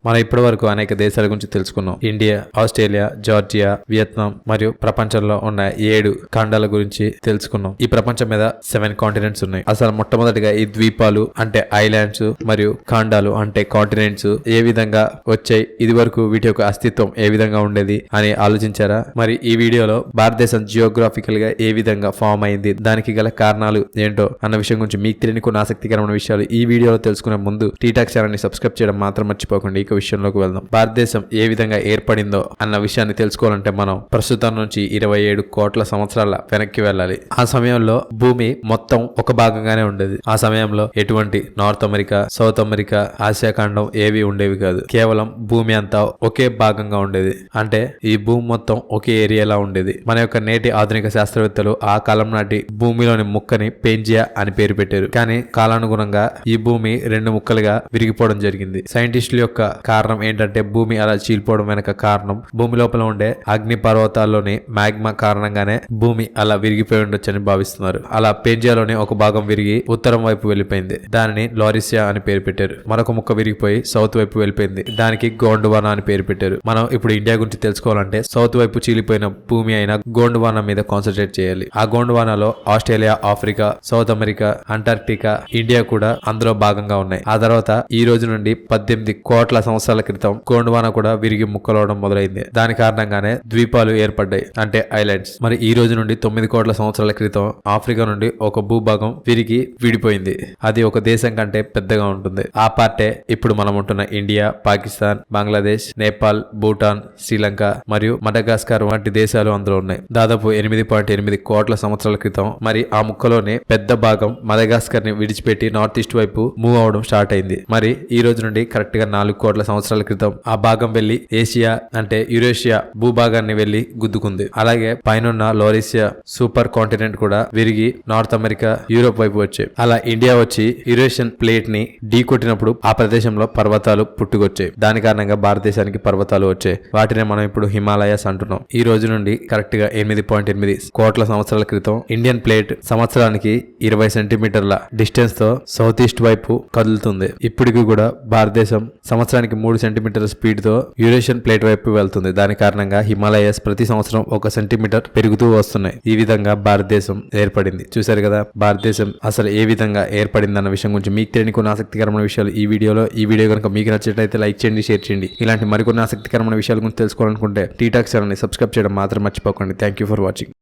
మనం ఇప్పటి వరకు అనేక దేశాల గురించి తెలుసుకున్నాం. ఇండియా, ఆస్ట్రేలియా, జార్జియా, వియత్నాం మరియు ప్రపంచంలో ఉన్న 7 ఖండాల గురించి తెలుసుకున్నాం. ఈ ప్రపంచం మీద 7 కాంటినెంట్స్ ఉన్నాయి. అసలు మొట్టమొదటిగా ఈ ద్వీపాలు అంటే ఐలాండ్స్ మరియు ఖండాలు అంటే కాంటినెంట్స్ ఏ విధంగా వచ్చాయి, ఇది వరకు వీటి యొక్క అస్తిత్వం ఏ విధంగా ఉండేది అని ఆలోచించారా? మరి ఈ వీడియోలో భారతదేశం జియోగ్రాఫికల్ గా ఏ విధంగా ఫామ్ అయింది, దానికి గల కారణాలు ఏంటో అన్న విషయం గురించి మీకు తెలియని కొన్ని ఆసక్తికరమైన విషయాలు ఈ వీడియోలో తెలుసుకునే ముందు టీటాక్ ఛానల్ ని సబ్స్క్రైబ్ చేయడం మాత్రం మర్చిపోకండి. ఇక విషయంలోకి వెళ్దాం. భారతదేశం ఏ విధంగా ఏర్పడిందో అన్న విషయాన్ని తెలుసుకోవాలంటే మనం ప్రస్తుతం నుంచి 27 కోట్ల సంవత్సరాల వెనక్కి వెళ్ళాలి. ఆ సమయంలో భూమి మొత్తం ఒక భాగంగానే ఉండేది. ఆ సమయంలో ఎటువంటి north America, south America, Asia ఖండం ఏవి ఉండేవి కాదు. కేవలం భూమి అంతా ఒకే భాగంగా ఉండేది. అంటే ఈ భూమి మొత్తం ఒకే ఏరియాలా ఉండేది. మన యొక్క నేటి ఆధునిక శాస్త్రవేత్తలు ఆ కాలం నాటి భూమిలోని ముక్కని పెంజియా అని పేరు పెట్టారు. కానీ కాలానుగుణంగా ఈ భూమి 2 ముక్కలుగా విరిగిపోవడం జరిగింది. సైంటిస్టుల యొక్క కారణం ఏంటంటే భూమి అలా చీలిపోవడం వెనక కారణం భూమి లోపల ఉండే అగ్ని పర్వతాల్లోని మ్యాగ్మా కారణంగానే భూమి అలా విరిగిపోయి ఉండొచ్చని భావిస్తున్నారు. అలా పెంజియాలోని ఒక భాగం విరిగి ఉత్తరం వైపు వెళ్ళిపోయింది. దానిని లారిసియా అని పేరు పెట్టారు. మరొక ముక్క విరిగిపోయి సౌత్ వైపు వెళ్ళిపోయింది. దానికి గోండువానా అని పేరు పెట్టారు. మనం ఇప్పుడు ఇండియా గురించి తెలుసుకోవాలంటే సౌత్ వైపు చీలిపోయిన భూమి అయిన గోండువానా మీద కాన్సన్ట్రేట్ చేయాలి. ఆ గోండువానాలో Australia, Africa, South America, Antarctica, India కూడా అందులో భాగంగా ఉన్నాయి. ఆ తర్వాత ఈ రోజు నుండి 18 కోట్ల సంవత్సరాల క్రితం గోండువానా కూడా విరిగి ముక్కలవడం మొదలైంది. దాని కారణంగానే ద్వీపాలు ఏర్పడ్డాయి, అంటే ఐలాండ్స్. మరి ఈ రోజు నుండి 9 కోట్ల సంవత్సరాల క్రితం ఆఫ్రికా నుండి ఒక భూభాగం విరిగి విడిపోయింది. అది ఒక దేశం కంటే పెద్దగా ఉంటుంది. ఆ పార్టే ఇప్పుడు మనం ఉంటున్న ఇండియా, పాకిస్తాన్, బంగ్లాదేశ్, నేపాల్, భూటాన్, శ్రీలంక మరియు మడగాస్కర్ వంటి దేశాలు అందులో ఉన్నాయి. దాదాపు 8.8 కోట్ల సంవత్సరాల క్రితం మరి ఆ ముక్కలోనే పెద్ద భాగం మడగాస్కర్ ని విడిచిపెట్టి నార్త్ ఈస్ట్ వైపు మూవ్ అవడం స్టార్ట్ అయింది. మరి ఈ రోజు నుండి కరెక్ట్ గా 4 కోట్ల సంవత్సరాల క్రితం ఆ భాగం వెళ్లి ఏషియా అంటే యురేషియా భూభాగాన్ని వెళ్లి గుద్దుకుంది. అలాగే పైనున్న లోరిసియా సూపర్ కాంటినెంట్ కూడా విరిగి నార్త్ అమెరికా, యూరోప్ వైపు వచ్చాయి. అలా ఇండియా వచ్చి యురేషియన్ ప్లేట్ ని ఢీ కొట్టినప్పుడు ఆ ప్రదేశంలో పర్వతాలు పుట్టుకొచ్చాయి. దాని కారణంగా భారతదేశానికి పర్వతాలు వచ్చాయి. వాటినే మనం ఇప్పుడు హిమాలయాస్ అంటున్నాం. ఈ రోజు నుండి కరెక్ట్ గా 8.8 కోట్ల సంవత్సరాల క్రితం ఇండియన్ ప్లేట్ సంవత్సరానికి 20 సెంటీమీటర్ల డిస్టెన్స్ తో సౌత్ ఈస్ట్ వైపు కదులుతుంది. ఇప్పటికి కూడా భారతదేశం సంవత్సరానికి 3 సెంటీమీటర్ల స్పీడ్ తో యూరేషియన్ ప్లేట్ వైపు వెళ్తుంది. దాని కారణంగా హిమాలయాస్ ప్రతి సంవత్సరం 1 సెంటీమీటర్ పెరుగుతూ వస్తున్నాయి. ఈ విధంగా భారతదేశం ఏర్పడింది. చూశారు కదా భారతదేశం అసలు ఏ విధంగా ఏర్పడింది అన్న విషయం గురించి మీకు తెలియని కొన్ని ఆసక్తికరమైన విషయాలు ఈ వీడియో కనుక మీకు నచ్చినట్లయితే లైక్ చేయండి, షేర్ చేయండి. ఇలాంటి మరికొన్ని ఆసక్తికరమైన విషయాల గురించి తెలుసుకోవాలనుకుంటే టీటాక్ ఛానల్ ని సబ్స్క్రైబ్ చేయడం మాత్రం మర్చిపోకండి. Thank you for watching.